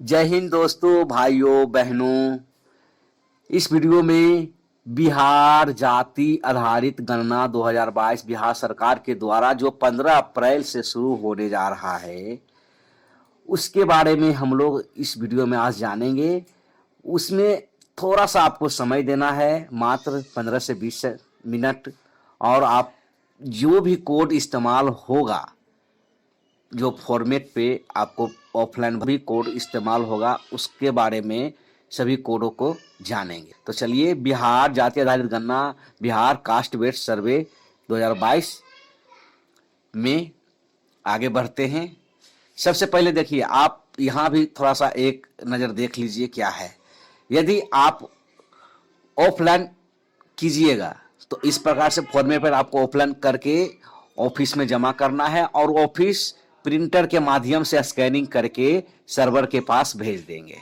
जय हिंद दोस्तों, भाइयों बहनों। इस वीडियो में बिहार जाति आधारित गणना 2022 बिहार सरकार के द्वारा जो 15 अप्रैल से शुरू होने जा रहा है, उसके बारे में हम लोग इस वीडियो में आज जानेंगे। उसमें थोड़ा सा आपको समय देना है, मात्र 15 से 20 मिनट। और आप जो भी कोड इस्तेमाल होगा, जो फॉर्मेट पे आपको ऑफलाइन भी कोड इस्तेमाल होगा, उसके बारे में सभी कोडों को जानेंगे। तो चलिए, बिहार जाति आधारित गणना बिहार कास्ट वेट सर्वे 2022 में आगे बढ़ते हैं। सबसे पहले देखिए, आप यहाँ भी थोड़ा सा एक नज़र देख लीजिए क्या है। यदि आप ऑफलाइन कीजिएगा तो इस प्रकार से फॉर्मेट पर आपको ऑफलाइन करके ऑफिस में जमा करना है और ऑफिस प्रिंटर के माध्यम से स्कैनिंग करके सर्वर के पास भेज देंगे।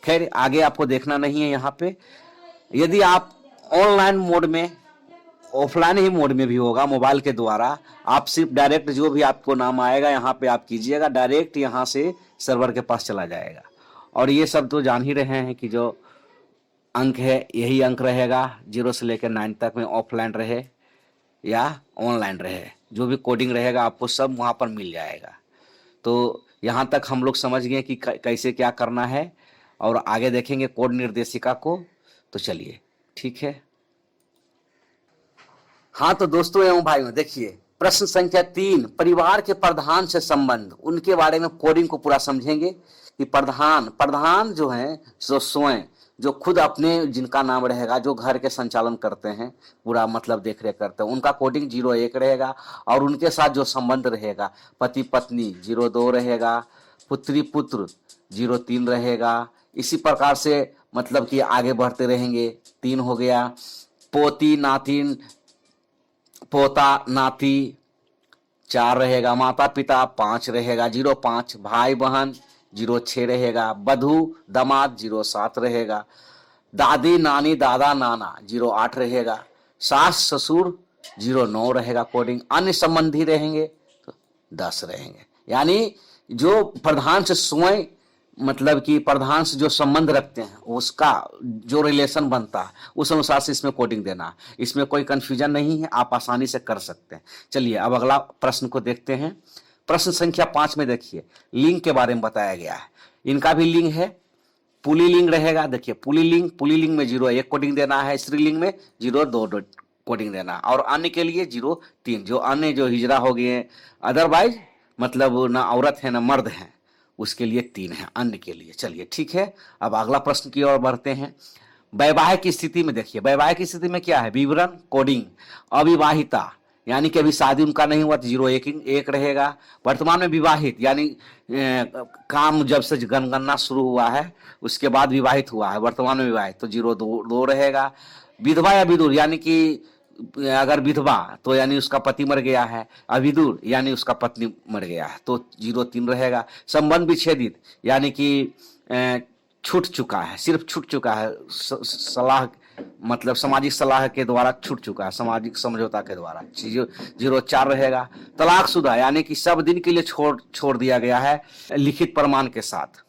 खैर, आगे आपको देखना नहीं है यहाँ पे। यदि आप ऑनलाइन मोड में, ऑफलाइन ही मोड में भी होगा, मोबाइल के द्वारा आप सिर्फ डायरेक्ट जो भी आपको नाम आएगा यहाँ पे आप कीजिएगा, डायरेक्ट यहाँ से सर्वर के पास चला जाएगा। और ये सब तो जान ही रहे हैं कि जो अंक है यही अंक रहेगा, 0 से लेकर 9 तक में, ऑफलाइन रहे या ऑनलाइन रहे, जो भी कोडिंग रहेगा आपको सब वहाँ पर मिल जाएगा। तो यहाँ तक हम लोग समझ गए कि कैसे क्या करना है, और आगे देखेंगे कोड निर्देशिका को। तो चलिए, ठीक है। हाँ तो दोस्तों एवं भाइयों, देखिए प्रश्न संख्या 3, परिवार के प्रधान से संबंध, उनके बारे में कोडिंग को पूरा समझेंगे कि प्रधान जो है, जो स्वयं, जो खुद अपने, जिनका नाम रहेगा, जो घर के संचालन करते हैं, पूरा मतलब देख रेख करते हैं, उनका कोडिंग 01 रहेगा। और उनके साथ जो संबंध रहेगा, पति पत्नी 02 रहेगा, पुत्री पुत्र 03 रहेगा। इसी प्रकार से मतलब कि आगे बढ़ते रहेंगे। 3 हो गया, पोती नातिन, पोता नाती 4 रहेगा, माता पिता 5 रहेगा, 05, भाई बहन 06 रहेगा, बधू दामाद 07 रहेगा, दादी नानी दादा नाना 08 रहेगा, सास ससुर 09 रहेगा कोडिंग। अन्य संबंधी रहेंगे तो 10 रहेंगे। यानी जो प्रधान से स्वयं, मतलब कि प्रधान से जो संबंध रखते हैं, उसका जो रिलेशन बनता है, उस अनुसार से इसमें कोडिंग देना। इसमें कोई कंफ्यूजन नहीं है, आप आसानी से कर सकते हैं। चलिए अब अगला प्रश्न को देखते हैं। प्रश्न संख्या 5 में देखिए, लिंग के बारे में बताया गया है। इनका भी लिंग है, पुल्लिंग रहेगा। देखिए पुल्लिंग में 01 कोडिंग देना है, स्त्रीलिंग में 02 कोडिंग देना, और अन्य के लिए 03। जो अन्य जो हिजरा हो गए, अदरवाइज मतलब ना औरत है ना मर्द है, उसके लिए 3 है अन्य के लिए। चलिए ठीक है, अब अगला प्रश्न की ओर बढ़ते हैं। वैवाहिक स्थिति में देखिए, वैवाहिक स्थिति में क्या है, विवरण कोडिंग, अविवाहिता यानी कि अभी शादी उनका नहीं हुआ तो 01 रहेगा। वर्तमान में विवाहित यानी काम जब से जनगणना शुरू हुआ है उसके बाद विवाहित हुआ है, वर्तमान में विवाहित, तो 02 रहेगा। विधवा या विदुर यानी कि अगर विधवा तो यानी उसका पति मर गया है, अविदुर यानी उसका पत्नी मर गया है, तो 03 रहेगा। संबंध विच्छेदित यानी कि छूट चुका है, सिर्फ छूट चुका है, सलाह मतलब सामाजिक सलाह के द्वारा छूट चुका है, सामाजिक समझौता के द्वारा, 04 रहेगा। तलाकशुदा यानी कि सब दिन के लिए छोड़ दिया गया है लिखित प्रमाण के साथ,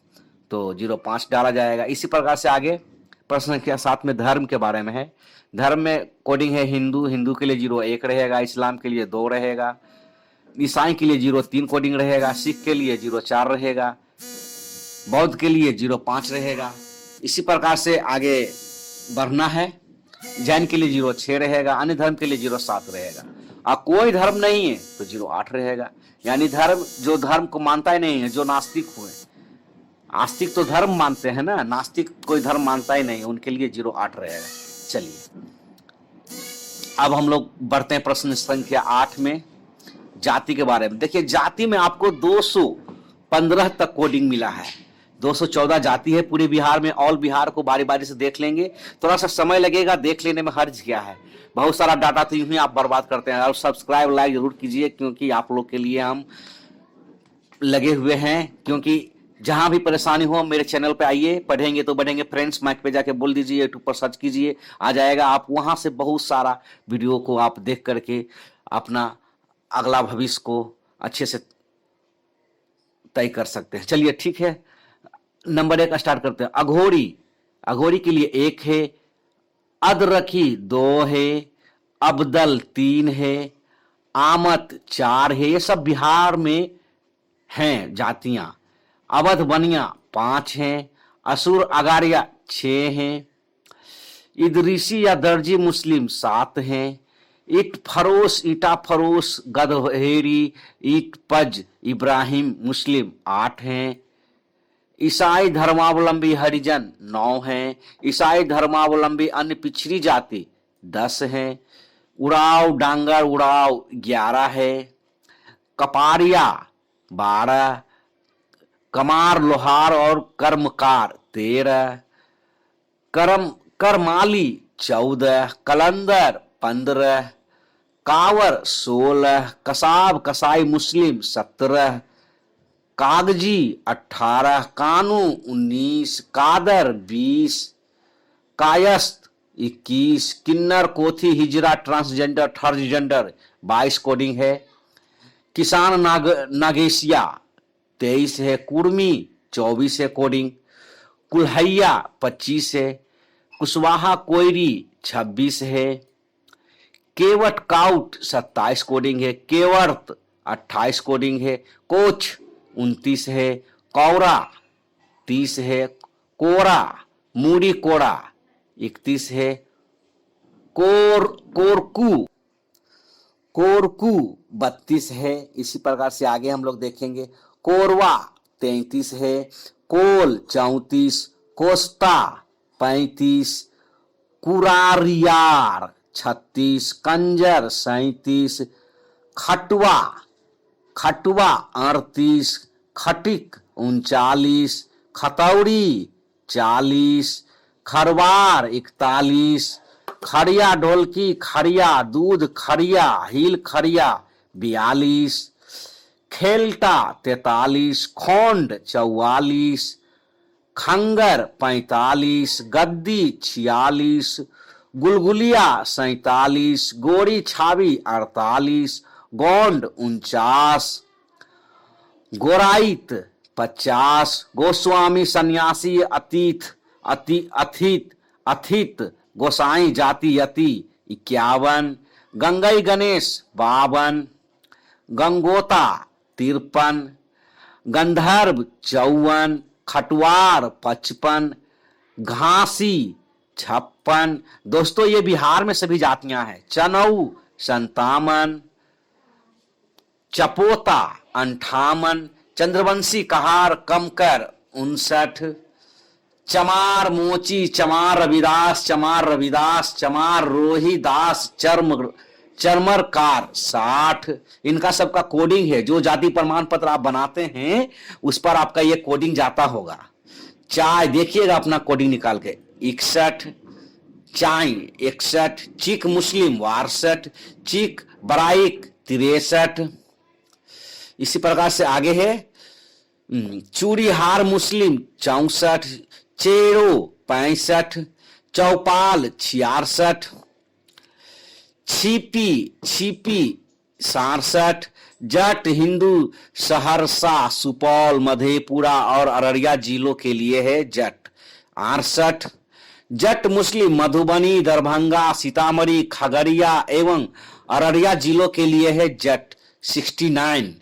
तो 05 डाला जाएगा। इसी प्रकार से आगे प्रश्न संख्या 7 में धर्म के बारे में है। धर्म में कोडिंग है हिंदू के लिए 01 रहेगा, इस्लाम के लिए 2 रहेगा, ईसाई के लिए 03 कोडिंग रहेगा, सिख के लिए 04 रहेगा, बौद्ध के लिए 05 रहेगा। इसी प्रकार से आगे बढ़ना है। जैन के लिए 06 रहेगा, अन्य धर्म के लिए 07 रहेगा, और कोई धर्म नहीं है तो 08 रहेगा। यानी धर्म, जो धर्म को मानता ही नहीं है, जो नास्तिक हुए, आस्तिक तो धर्म मानते हैं ना, नास्तिक कोई धर्म मानता ही नहीं, उनके लिए 08 रहेगा। चलिए अब हम लोग बढ़ते हैं प्रश्न संख्या 8 में, जाति के बारे में। देखिए जाति में आपको 215 तक कोडिंग मिला है। 214 जाति है पूरे बिहार में। ऑल बिहार को बारी बारी से देख लेंगे, थोड़ा सा समय लगेगा, देख लेने में हर्ज क्या है, बहुत सारा डाटा तो यूं ही आप बर्बाद करते हैं। और सब्सक्राइब लाइक जरूर कीजिए, क्योंकि आप लोग के लिए हम लगे हुए हैं। क्योंकि जहां भी परेशानी हो मेरे चैनल पे आइए, पढ़ेंगे तो बढ़ेंगे। फ्रेंड्स माइक पे जाके बोल दीजिए, यूट्यूब पर सर्च कीजिए, आ जाएगा। आप वहां से बहुत सारा वीडियो को आप देख करके अपना अगला भविष्य को अच्छे से तय कर सकते हैं। चलिए ठीक है, नंबर 1 स्टार्ट करते हैं। अघोरी, अघोरी के लिए 1 है। अदरखी 2 है। अबदल 3 है। आमत 4 है। ये सब बिहार में हैं जातियां। अवध बनिया 5 हैं। असुर अगारिया 6 हैं। इदरीसी या दर्जी मुस्लिम 7 हैं। ईट फरोश, ईटा फरोश, गदहेरी, ईट पज इब्राहिम मुस्लिम 8 हैं। ईसाई धर्मावलंबी हरिजन 9 हैं। ईसाई धर्मावलंबी अन्य पिछड़ी जाति 10 हैं। उड़ाव डांगर उड़ाव 11 है। कपारिया 12, कमार लोहार और कर्मकार 13, करमाली 14, कलंदर 15, कावर 16, कसाब कसाई मुस्लिम 17, कागजी 18, कानू 19, कादर 20, कायस्थ 21, किन्नर कोथी हिजरा ट्रांसजेंडर थर्सजेंडर 22 कोडिंग है। किसान नागेशिया 23 है। कुर्मी 24 है कोडिंग। कुल्हैया 25 है। कुशवाहा कोयरी 26 है। केवट काउट 27 कोडिंग है। केवर्त 28 कोडिंग है। कोच 29 है। कौरा 30 है। कोरा मूड़ी कोड़ा 31 है। कोरकू कोरकू 32 है। इसी प्रकार से आगे हम लोग देखेंगे। कोरवा 33 है। कोल 34, कोस्ता 35, कुरारियार 36, कंजर 37, खटवा 38, खटिक 39, खतौड़ी 40, खरवार 41, खड़िया ढोलकी खड़िया, दूध खड़िया, हिल खड़िया 42, खेलटा 43, खोंड 44, खंगर 45, गद्दी 46, गुलगुलिया 47, गोरी छावी 48, गोंड 49, गोराइत 50, गोस्वामी सन्यासी अथित गोसाई जाति यति 51, गंगई गणेश 52, गंगोता 53, गंधर्व 54, खटवार 55, घासी 56। दोस्तों ये बिहार में सभी जातियां हैं। चनऊ 57, चपोता 58, चंद्रवंशी कहार कमकर 59, चमार मोची चमार रविदास चमार रोहिदास चरमरकार 60। इनका सबका कोडिंग है। जो जाति प्रमाण पत्र आप बनाते हैं उस पर आपका ये कोडिंग जाता होगा। चाय देखिएगा अपना कोडिंग निकाल के 61, चाय 61, चिक मुस्लिम 62, चिक बराइक 63। इसी प्रकार से आगे है चूड़ीहार मुस्लिम 64, चेरो 65, चौपाल 66, छिपी 67, जट हिंदू सहरसा सुपौल मधेपुरा और अररिया जिलों के लिए है जट 68, जट मुस्लिम मधुबनी दरभंगा सीतामढ़ी खगड़िया एवं अररिया जिलों के लिए है जट 69।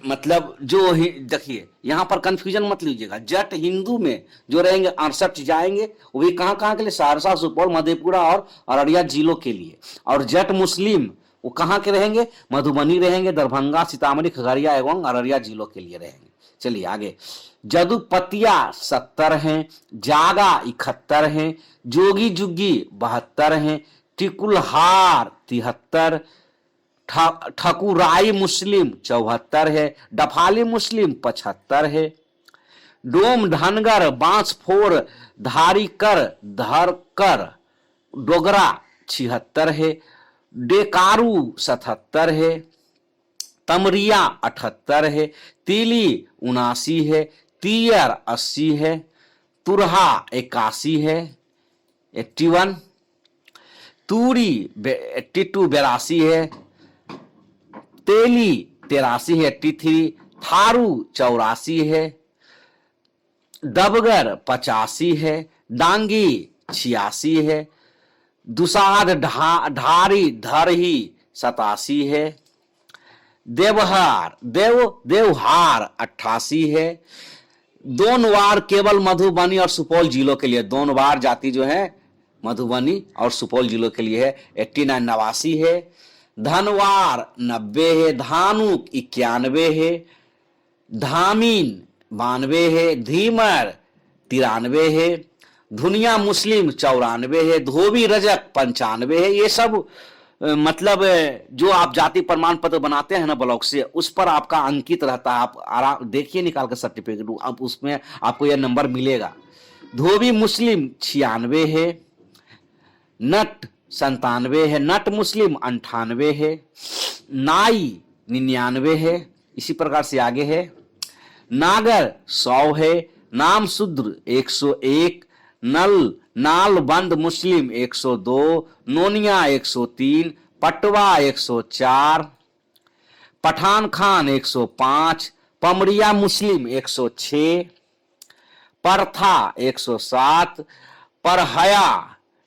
मतलब जो देखिए यहां पर कंफ्यूजन मत लीजिएगा। जट हिंदू में जो रहेंगे 68 जाएंगे, वो भी कहां के लिए, सहरसा सुपौल मधेपुरा और अररिया जिलों के लिए। और जट मुस्लिम वो कहां के रहेंगे, मधुबनी रहेंगे, दरभंगा सीतामढ़ी खगड़िया एवं अररिया जिलों के लिए रहेंगे। चलिए आगे। जदुपतिया 70 हैं, जागा 71 हैं, जोगी जुग्गी 72 हैं, टिकुलहार 73, ठकुराई मुस्लिम 74 है, डफाली मुस्लिम 75 है, डोम धनगर बांसफोर धारीकर धरकर डोगरा 76 है, डेकारू 77 है, तमरिया 78 है, तीली 79 है, तीयर 80 है, तुरहा 81 है 81, तूरी 82 है, तेली 83 है 83, थारू 84 है, दबगर 85 है, डांगी 86 है, दुसाध ढारी धरही 87 है, देवहार 88 है। दोनवार केवल मधुबनी और सुपौल जिलों के लिए, दोनवार जाति जो है मधुबनी और सुपौल जिलों के लिए है 89 89 है। धनवार 90 है, धानुक 91 है, धामीन 92 है, धीमर 93 है, धुनिया मुस्लिम 94 है, धोबी रजक 95 है। ये सब मतलब जो आप जाति प्रमाण पत्र बनाते हैं ना ब्लॉक से, उस पर आपका अंकित रहता है। आप आराम देखिए निकाल कर सर्टिफिकेट, अब उसमें आपको यह नंबर मिलेगा। धोबी मुस्लिम 96 है, नट 97 है, नट मुस्लिम 98 है, नाई 99 है। इसी प्रकार से आगे है नागर 100 है, नाम शूद्र 101, नाल बंद मुस्लिम 102, नोनिया 103, पटवा 104, पठान खान 105, पमरिया मुस्लिम 106, परथा 107, परहया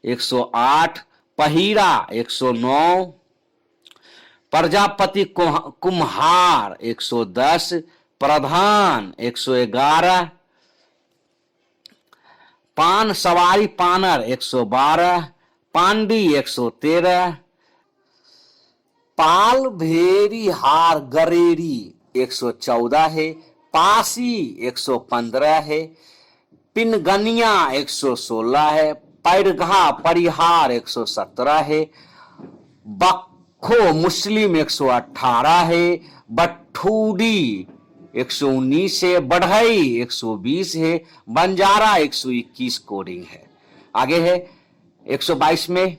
108, पहीरा 109, प्रजापति कुम्हार 110, प्रधान 111, पान सवारी पानर 112, पांडी 113, पाल भेरी हार गरेरी 114 है, पासी 115 है, पिनगनिया 116 है, पैरघा परिहार 117 है, बखो मुस्लिम 118 है, बठूडी 119 है, बढ़ई 120 है, बंजारा 121 कोडिंग है। आगे है 122 में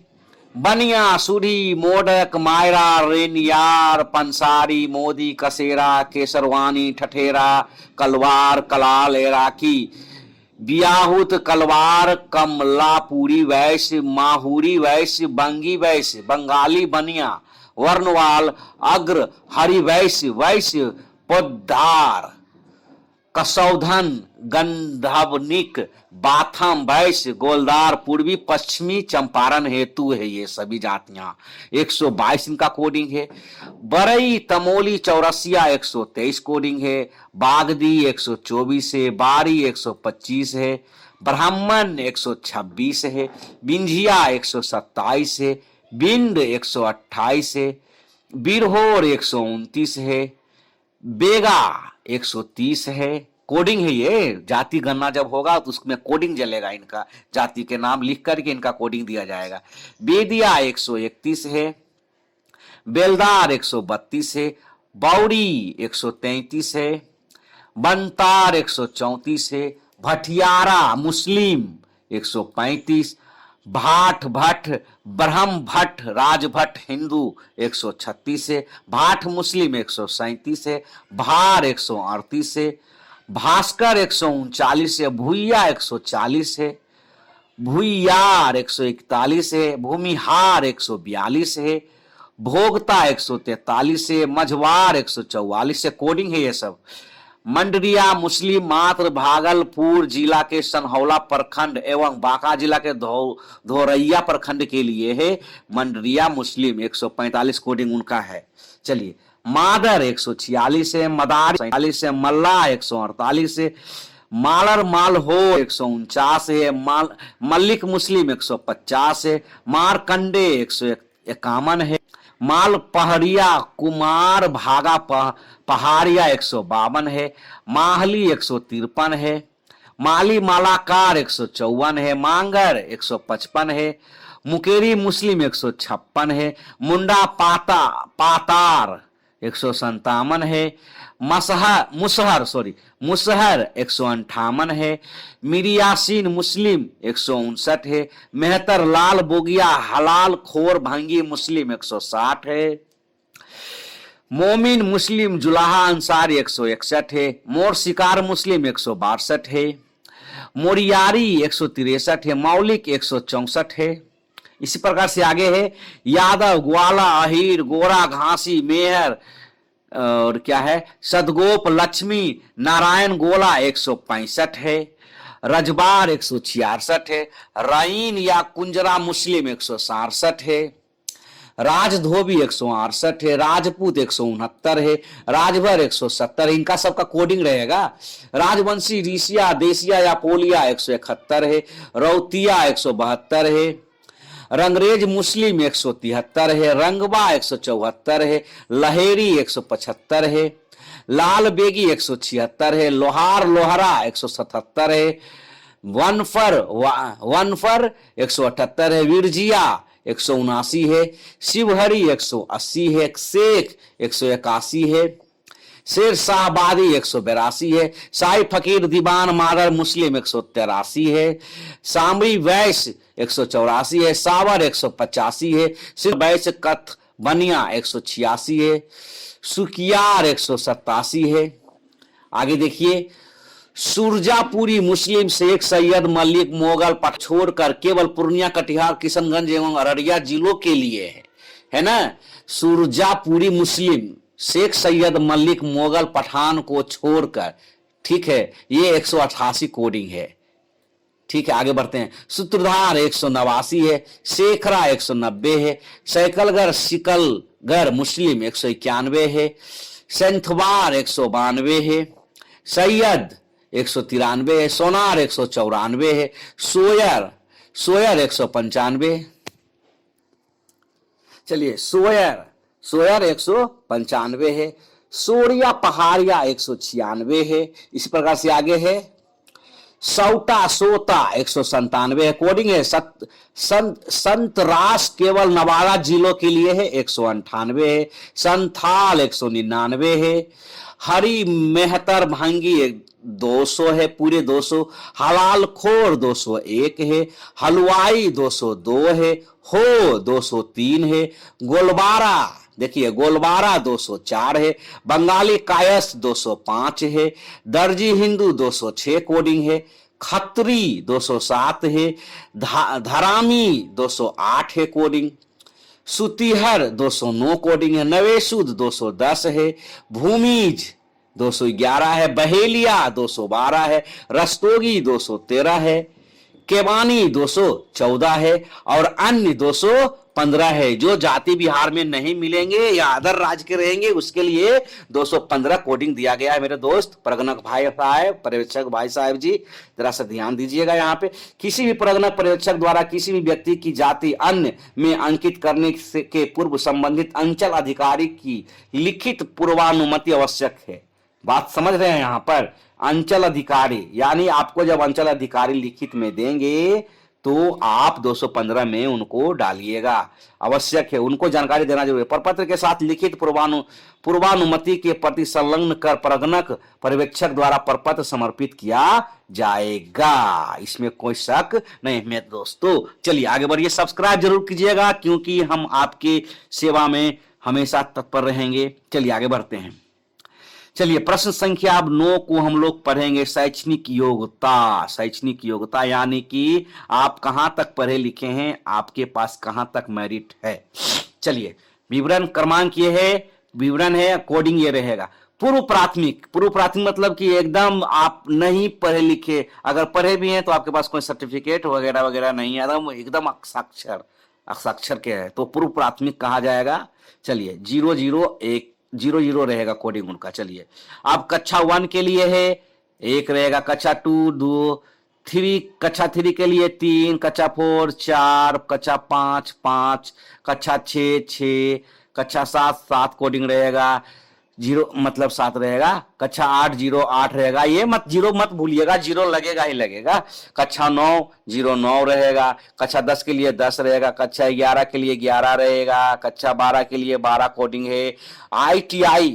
बनिया सुरी मोडक मायरा रेनियार पंसारी मोदी कसेरा केसरवानी ठठेरा कलवार कलाल एराकी बियाहुत कलवार कमलापुरी वैश्य माहुरी वैश्य बंगी वैश्य बंगाली बनिया वर्णवाल अग्र हरि वैश्य वैश्य पोद्दार कसौधन गंधवनिक बाथम वैश्य गोलदार पूर्वी पश्चिमी चंपारण हेतु है। ये सभी जातियां 122 इनका कोडिंग है। बरई तमोली चौरसिया 123 कोडिंग है, बागदी 124 है, बारी 125 है, ब्राह्मण 126 है, बिंझिया 127 है, बिंड 128 है, बिरहोर 129 है, बेगा 130 है। कोडिंग है ये, जाति गणना जब होगा तो उसमें कोडिंग चलेगा, इनका जाति के नाम लिख करके इनका कोडिंग दिया जाएगा। बेदिया 131 है, बेलदार 132 है, बौड़ी 133 है, बनतार 134 है, भटियारा मुस्लिम 135, भाट भट्ट ब्रह्म भट्ट राजभट्ट हिंदू 136 है, भाट मुस्लिम 137 है, भार 138 है, भास्कर 139 है, भूइया 140 है, भूइयार 141 है, भूमिहार 142 है, भोगता 143 है, मझवार 144 है। कोडिंग है ये सब। मंडरिया मुस्लिम मात्र भागलपुर जिला के सनहौला प्रखंड एवं बांका जिला के धोरैया प्रखंड के लिए है। मंडरिया मुस्लिम 145 कोडिंग उनका है। चलिए, मादर 146 है, मदार 146 है, मल्ला 148 है, मालर मालहो 149 है, मल्लिक मुस्लिम 150 है, मारकंडे 151 है, माल पहड़िया कुमार भागा पहाड़िया 152 है, माहली 153 है, माली मालाकार 154 है, मांगर 155 है, मुकेरी मुस्लिम 156 है, मुंडा पातार 157 है, मुसहर 158 है, मिरियासीन मुस्लिम 159 है, मेहतर लाल बोगिया हलाल खोर भंगी मुस्लिम 160 है, मोमिन मुस्लिम जुलाहा अंसारी 161 है, मोर शिकार मुस्लिम 162 है, मोरियारी 163 है, मौलिक 164 है। इसी प्रकार से आगे है यादव ग्वाला अहीर गोरा घासी मेहर और क्या है सदगोप लक्ष्मी नारायण गोला 165 है, रजबार 166 है, राइन या कुंजरा मुस्लिम 167 है, राजधोबी 168 है, राजपूत 169 है, राजभर 170 है। इनका सबका कोडिंग रहेगा। राजवंशी ऋषिया देसिया या पोलिया 171 है, रौतिया 172 है, रंगरेज मुस्लिम 173 है, रंगबा 174 है, लहेरी 175 है, लाल बेगी 176 है, लोहार लोहरा 177 है, वनफर 178 है, विरजिया 179 है, शिवहरी 180 है, शेख 181 है, शेर शाहबादी 182 है, शाही फकीर दीवान मादर मुस्लिम 183 है, सामरी वैश्य 184 है, सावर 185 है, सिर वैश्य कथ बनिया 186 है, सुकियार 187 है। आगे देखिए, सुरजापुरी मुस्लिम शेख सैयद मलिक मोगल पट छोड़कर केवल पूर्णिया कटिहार किशनगंज एवं अररिया जिलों के लिए है ना। सुरजापुरी मुस्लिम शेख सैयद मलिक मोगल पठान को छोड़कर, ठीक है, ये 188 कोडिंग है। ठीक है, आगे बढ़ते हैं। सूत्रधार 189 है, शेखरा 190 है, सैकलगर शिकलगर मुस्लिम 191 है, सेंथवार 192 है, सैयद 193 है, सोनार 194 है, सोयर 195। चलिए, सोयर 195 है, सोरिया पहाड़िया 196 है। इसी प्रकार से आगे है सौटा सोता 197 है, कोडिंग है। संतरास केवल नवादा जिलों के लिए है 198 है, संथाल 199 है, हरी मेहतर भांगी 200 है, पूरे 200, हलाल खोर 201 है, हलवाई 202 है, हो 203 है, गोलबारा, देखिए गोलबारा 204 है, बंगाली कायस 205 है, दर्जी हिंदू 206 कोडिंग है, खत्री 207 है, धरामी 208 है कोडिंग, सुतिहर 209 कोडिंग है, नवेशुद 210 है, भूमिज 211 है, बहेलिया 212 है, रस्तोगी 213 है, केवानी 214 है और अन्य 215 है। जो जाति बिहार में नहीं मिलेंगे या अदर राज्य के रहेंगे उसके लिए 215 कोडिंग दिया गया है। मेरे दोस्त परगणक भाई साहब, पर्यवेक्षक भाई साहब जी, जरा सा ध्यान दीजिएगा। यहाँ पे किसी भी परगणक पर्यवेक्षक द्वारा किसी भी व्यक्ति की जाति अन्य में अंकित करने के पूर्व संबंधित अंचल अधिकारी की लिखित पूर्वानुमति आवश्यक है। बात समझ रहे हैं? यहाँ पर अंचल अधिकारी, यानी आपको जब अंचल अधिकारी लिखित में देंगे तो आप 215 में उनको डालिएगा, आवश्यक है, उनको जानकारी देना जरूरी है। प्रपत्र के साथ लिखित पूर्वानुमति के प्रति संलग्न कर परगणक पर्यवेक्षक द्वारा प्रपत्र समर्पित किया जाएगा, इसमें कोई शक नहीं मेरे दोस्तों। चलिए आगे बढ़िए, सब्सक्राइब जरूर कीजिएगा क्योंकि हम आपकी सेवा में हमेशा तत्पर रहेंगे। चलिए आगे बढ़ते हैं। चलिए प्रश्न संख्या अब 9 को हम लोग पढ़ेंगे। शैक्षणिक योग्यता। शैक्षणिक योग्यता यानी कि आप कहां तक पढ़े लिखे हैं, आपके पास कहां तक मेरिट है। चलिए विवरण क्रमांक ये है, विवरण है, कोडिंग ये रहेगा। पूर्व प्राथमिक मतलब कि एकदम आप नहीं पढ़े लिखे, अगर पढ़े भी हैं तो आपके पास कोई सर्टिफिकेट वगैरह वगैरह नहीं है, एकदम अक्षाक्षर के है तो पूर्व प्राथमिक कहा जाएगा। चलिए 0 रहेगा कोडिंग उनका। चलिए अब कक्षा 1 के लिए है 1 रहेगा, कक्षा 2 2, कक्षा 3 के लिए 3, कक्षा 4 4, कक्षा 5 5, कक्षा 6 6, कक्षा 7 कोडिंग रहेगा, 0 मतलब 7 रहेगा, कक्षा 8 08 रहेगा, ये मत 0 मत भूलिएगा, 0 लगेगा ही लगेगा। कक्षा 9 09 रहेगा, कक्षा 10 के लिए 10 रहेगा, कक्षा 11 के लिए 11 रहेगा, कक्षा 12 के लिए 12 कोडिंग है, ITI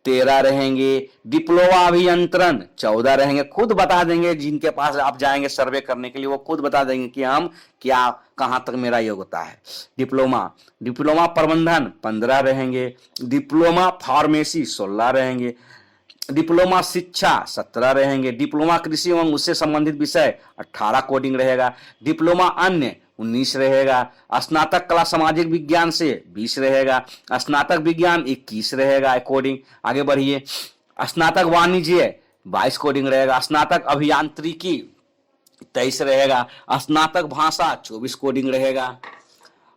13 रहेंगे, डिप्लोमा अभियंत्रण 14 रहेंगे। खुद बता देंगे, जिनके पास आप जाएंगे सर्वे करने के लिए वो खुद बता देंगे कि हम क्या कहां तक मेरा योग्यता है। डिप्लोमा प्रबंधन 15 रहेंगे, डिप्लोमा फार्मेसी 16 रहेंगे, डिप्लोमा शिक्षा 17 रहेंगे, डिप्लोमा कृषि एवं उससे संबंधित विषय 18 कोडिंग रहेगा, डिप्लोमा अन्य 19 रहेगा, स्नातक कला सामाजिक विज्ञान से 20 रहेगा, स्नातक विज्ञान 21 रहेगा कोडिंग। आगे बढ़िए, स्नातक वाणिज्य 22 कोडिंग रहेगा, स्नातक अभियांत्रिकी 23 रहेगा। स्नातक भाषा 24 कोडिंग रहेगा।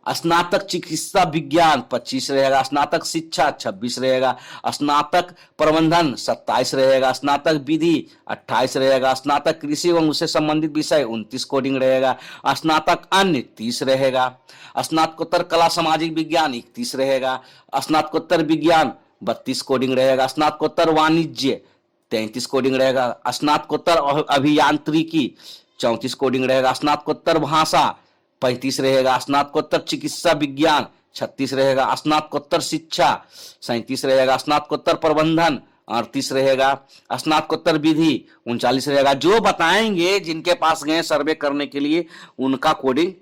स्नातक चिकित्सा विज्ञान 25 रहेगा। स्नातक शिक्षा 26 रहेगा। स्नातक प्रबंधन 27 रहेगा। स्नातक विधि 28 रहेगा। स्नातक कृषि एवं उससे संबंधित विषय 29 कोडिंग रहेगा। स्नातक अन्य 30 रहेगा। स्नातकोत्तर कला सामाजिक विज्ञान 31 रहेगा। स्नातकोत्तर विज्ञान 32 कोडिंग रहेगा। स्नातकोत्तर वाणिज्य 33 कोडिंग रहेगा। स्नातकोत्तर अभियांत्रिकी 34 कोडिंग रहेगा। स्नातकोत्तर भाषा 35 रहेगा। स्नातकोत्तर चिकित्सा विज्ञान 36 रहेगा। स्नातकोत्तर शिक्षा 37 रहेगा। स्नातकोत्तर प्रबंधन 38 रहेगा। स्नातकोत्तर विधि 39 रहेगा। जो बताएंगे जिनके पास गए सर्वे करने के लिए उनका कोडिंग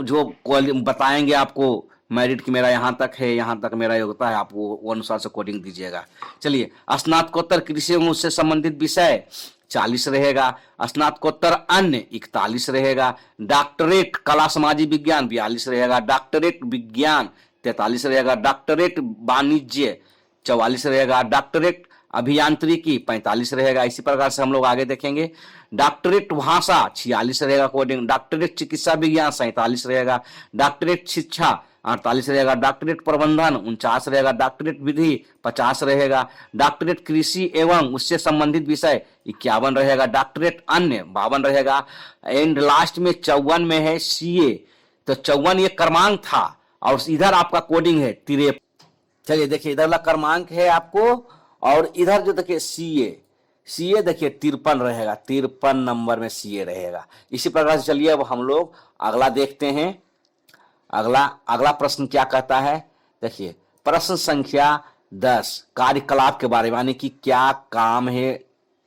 जो बताएंगे आपको मेरिट की मेरा यहाँ तक है, यहाँ तक मेरा योग्यता है, आप वो अनुसार से कोडिंग दीजिएगा। चलिए, स्नातकोत्तर कृषि एवं उससे संबंधित विषय 40 रहेगा। स्नातकोत्तर अन्य 41 रहेगा। डॉक्टरेट कला सामाजिक विज्ञान 42 रहेगा। डॉक्टरेट विज्ञान 43 रहेगा। डॉक्टरेट वाणिज्य 44 रहेगा। डॉक्टरेट अभियांत्रिकी 45 रहेगा। इसी प्रकार से हम लोग आगे देखेंगे। डॉक्टरेट भाषा 46 रहेगा कोडिंग। डॉक्टरेट चिकित्सा विज्ञान 47 रहेगा। डॉक्टरेट शिक्षा 48 रहेगा। डॉक्टरेट प्रबंधन 49 रहेगा। डॉक्टरेट विधि 50 रहेगा। डॉक्टरेट कृषि एवं उससे संबंधित विषय 51 रहेगा। डॉक्टरेट अन्य 52 रहेगा। एंड लास्ट में 54 में है सीए, तो 54 ये क्रमांक था और इधर आपका कोडिंग है 53। चलिए देखिए, इधर वाला क्रमांक है आपको और इधर जो देखिए सीए देखिए 53 रहेगा। 53 नंबर में सीए रहेगा। इसी प्रकार से चलिए अब हम लोग अगला देखते हैं। अगला प्रश्न क्या कहता है, देखिए प्रश्न संख्या 10 कार्यकलाप के बारे में, यानी कि क्या काम है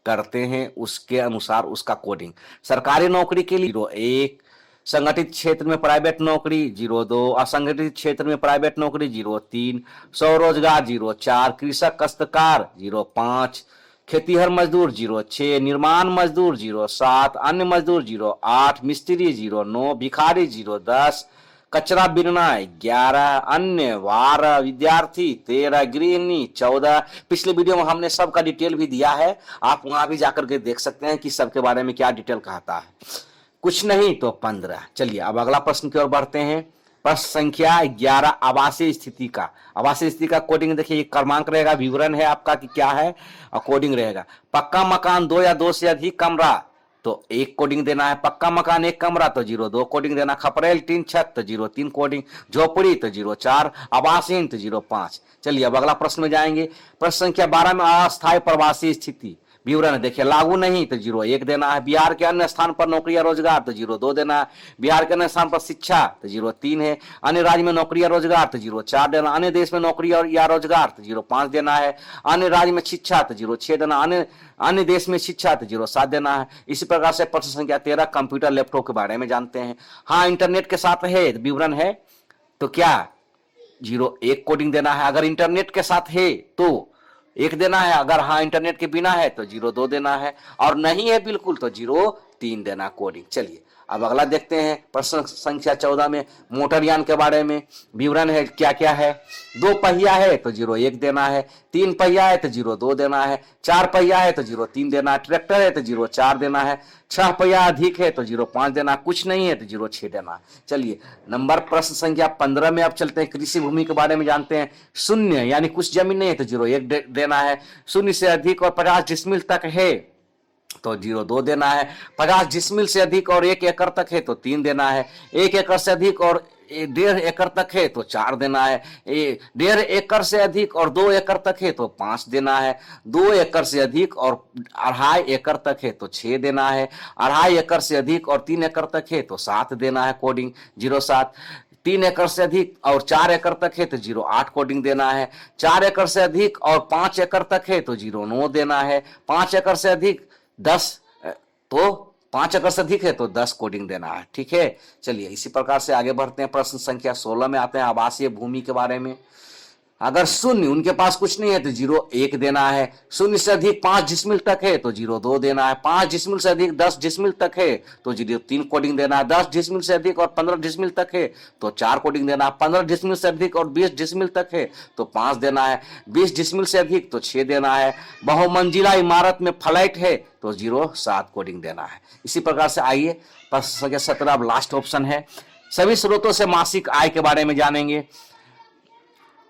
करते हैं उसके अनुसार उसका कोडिंग। सरकारी नौकरी के लिए 01, संगठित क्षेत्र में प्राइवेट नौकरी 02, असंगठित क्षेत्र में प्राइवेट नौकरी 03, स्वरोजगार 04, कृषक काश्तकार 05, खेतीहर मजदूर 06, निर्माण मजदूर 07, अन्य मजदूर 08, मिस्त्री 09, भिखारी 010, कचरा बिनना 11, अन्य 12, विद्यार्थी 13, गृहिणी 14। पिछले वीडियो में हमने सबका डिटेल भी दिया है, आप वहां भी जाकर के देख सकते हैं कि सबके बारे में क्या डिटेल कहता है। कुछ नहीं तो 15। चलिए अब अगला प्रश्न की ओर बढ़ते हैं। प्रश्न संख्या 11 आवासीय स्थिति का। आवासीय स्थिति का कोडिंग देखिए, ये क्रमांक रहेगा, विवरण है आपका कि क्या है और कोडिंग रहेगा। पक्का मकान 2 या 2 से अधिक कमरा तो 1 कोडिंग देना है। पक्का मकान 1 कमरा तो 02 कोडिंग देना। खपरेल टीन छत तो 03 कोडिंग। झोपड़ी तो 04। आवासहीन तो 05। चलिए अब अगला प्रश्न में जाएंगे। प्रश्न संख्या 12 में अस्थायी प्रवासी स्थिति विवरण देखिए, लागू नहीं तो 01 देना है। बिहार के अन्य स्थान पर नौकरी या रोजगार तो 02 देना है। बिहार के अन्य स्थान पर शिक्षा तो 03 है। अन्य राज्य में नौकरी या रोजगार तो 04 देना। अन्य देश में नौकरी या रोजगार तो 05 देना है। अन्य राज्य में शिक्षा तो 06 देना। अन्य देश में शिक्षा तो 07 देना है। इसी प्रकार से प्रश्न संख्या 13 कंप्यूटर लैपटॉप के बारे में जानते हैं। हाँ इंटरनेट के साथ है विवरण है तो क्या 01 कोडिंग देना है। अगर इंटरनेट के साथ है तो 1 देना है। अगर हाँ इंटरनेट के बिना है तो 02 देना है और नहीं है बिल्कुल तो 03 देना कोडिंग। चलिए अब अगला देखते हैं। प्रश्न संख्या 14 में मोटरयान के बारे में विवरण है, क्या क्या है। 2 पहिया है तो 01 देना है। 3 पहिया है तो 02 देना है। 4 पहिया है तो 03 देना है। ट्रैक्टर है तो 04 देना है। 6 पहिया अधिक है तो 05 देना। कुछ नहीं है तो 06 देना। चलिए नंबर प्रश्न संख्या 15 में अब चलते हैं। कृषि भूमि के बारे में जानते हैं। 0 यानी कुछ जमीन नहीं है तो 01 देना है। 0 से अधिक और 50 डिसमिल तक है तो 02 देना है। 50 डिसमिल से अधिक और 1 एकड़ तक है तो 3 देना है। 1 एकड़ से अधिक और 1.5 एकड़ तक है तो 4 देना है। 1.5 एकड़ से अधिक और 2 एकड़ तक है तो 5 देना है। 2 एकड़ से अधिक और 2.5 एकड़ तक है तो 6 देना है। 2.5 एकड़ से अधिक और 3 एकड़ तक है तो 7 देना है कोडिंग 07। 3 एकड़ से अधिक और 4 एकड़ तक है तो 08 कोडिंग देना है। 4 एकड़ से अधिक और 5 एकड़ तक है तो 09 देना है। 5 एकड़ से अधिक 10 तो 5 एकड़ से अधिक है तो 10 कोडिंग देना है। ठीक है, चलिए इसी प्रकार से आगे बढ़ते हैं। प्रश्न संख्या 16 में आते हैं आवासीय भूमि के बारे में। अगर शून्य, उनके पास कुछ नहीं है तो 0 1 देना है। शून्य से अधिक 5 डिसमिल तक है तो 0 2 देना है। 5 डिसमिल से अधिक 10 डिसमिल तक है तो 0 3 कोडिंग देना है। 10 डिसमिल से अधिक और 15 डिसमिल तक है तो 4 कोडिंग देना है। 15 डिसमिल से अधिक और 20 डिसमिल तक है तो 5 देना है। 20 डिसमिल से अधिक तो 6 देना है। बहुमंजिला इमारत में फ्लैट है तो 0 7 कोडिंग देना है। इसी प्रकार से आइए प्रश्न संख्या 17 अब लास्ट ऑप्शन है। सभी स्रोतों से मासिक आय के बारे में जानेंगे।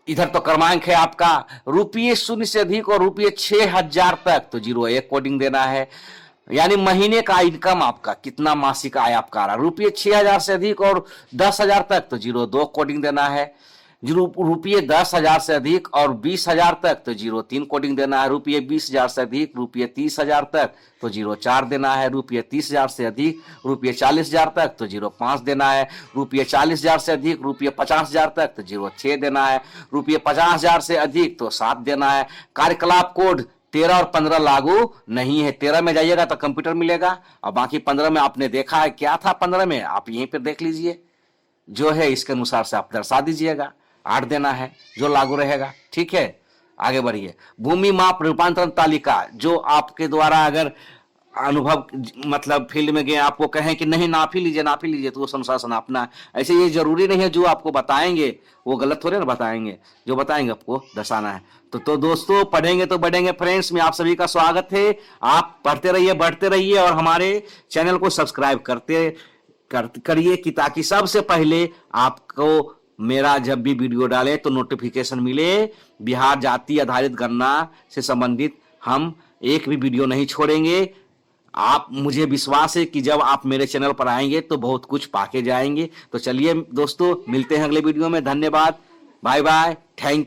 इधर तो क्रमांक है आपका रुपये 0 से अधिक और रुपये 6,000 तक तो 0 1 कोडिंग देना है। यानी महीने का इनकम आपका कितना मासिक आय आपका आ रहा है। रुपये 6,000 से अधिक और 10,000 तक तो 0 2 कोडिंग देना है। रुपये 10,000 से अधिक और 20,000 तक तो 0 3 कोडिंग देना है। रुपये 20,000 से अधिक रुपये 30,000 तक तो 0 4 देना है। रुपये 30,000 से अधिक रुपये 40,000 तक तो 0 5 देना है। रुपये 40,000 से अधिक रुपये 50,000 तक तो 0 6 देना है। रुपये 50,000 से अधिक तो 7 देना है। कार्यकलाप कोड 13 और 15 लागू नहीं है। 13 में जाइएगा तो कंप्यूटर मिलेगा और बाकी 15 में आपने देखा है क्या था। 15 में आप यहीं पर देख लीजिए, जो है इसके अनुसार से आप दर्शा दीजिएगा। 8 देना है जो लागू रहेगा। ठीक है, आगे बढ़िए। भूमि माप रूपांतरण तालिका, जो आपके द्वारा अगर अनुभव मतलब फील्ड में गए आपको कहें कि नहीं नाप ही लीजिए तो उस अनुसार से नापना है। ऐसे ये जरूरी नहीं है जो आपको बताएंगे वो गलत थोड़े ना बताएंगे, जो बताएंगे आपको दर्शाना है। तो दोस्तों पढ़ेंगे तो बढ़ेंगे फ्रेंड्स में आप सभी का स्वागत है। आप पढ़ते रहिए, बढ़ते रहिए और हमारे चैनल को सब्सक्राइब करिए कि ताकि सबसे पहले आपको मेरा जब भी वीडियो डाले तो नोटिफिकेशन मिले। बिहार जाति आधारित गणना से संबंधित हम एक भी वीडियो नहीं छोड़ेंगे। आप मुझे विश्वास है कि जब आप मेरे चैनल पर आएंगे तो बहुत कुछ पाके जाएंगे। तो चलिए दोस्तों मिलते हैं अगले वीडियो में। धन्यवाद, बाय बाय, थैंक यू।